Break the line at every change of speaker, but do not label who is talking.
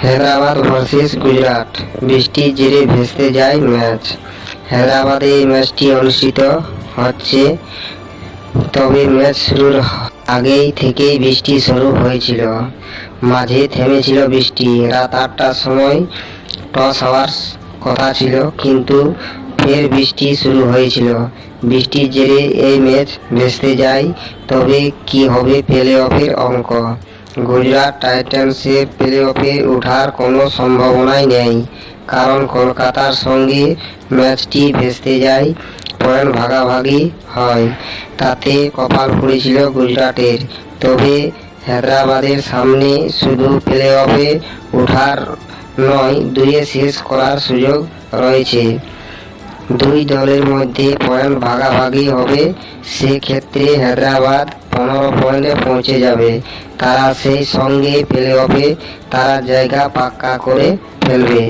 Hyderabad versus Gujarat, বৃষ্টির জেরে ভেস্তে যায় ম্যাচ। হায়দ্রাবাদে এই ম্যাচটি অনুষ্ঠিত হচ্ছে, তবে ম্যাচ শুরুর আগেই থেকেই বৃষ্টি শুরু হয়েছিল। মাঝে থেমেছিল বৃষ্টি। রাত 8টার সময় টস হওয়ার কথা ছিল, কিন্তু ফের বৃষ্টি শুরু হয়েছিল। বৃষ্টির জেরে এই ম্যাচ ভেস্তে যায়। তবে কি হবে প্লে অফের অঙ্ক? গুজরাট টাইটান্সের প্লে অফে ওঠার কোনো সম্ভাবনাই নেই, কারণ কলকাতার সঙ্গে ম্যাচটি ভেস্তে যায়। পয়েন্ট ভাগাভাগি হয়, তাতে কপাল পুড়েছিল গুজরাটের। তবে হায়দ্রাবাদের সামনে শুধু প্লে অফে ওঠার নয়, দুইয়ে শেষ করার সুযোগ রয়েছে। দুই দলের মধ্যে পয়েন্ট ভাগাভাগি হবে। সেক্ষেত্রে হায়দ্রাবাদ 15 পয়েন্টে পৌঁছে যাবে। তারা সেই সঙ্গে প্লে অফে তারা জায়গা পাক্কা করে ফেলবে।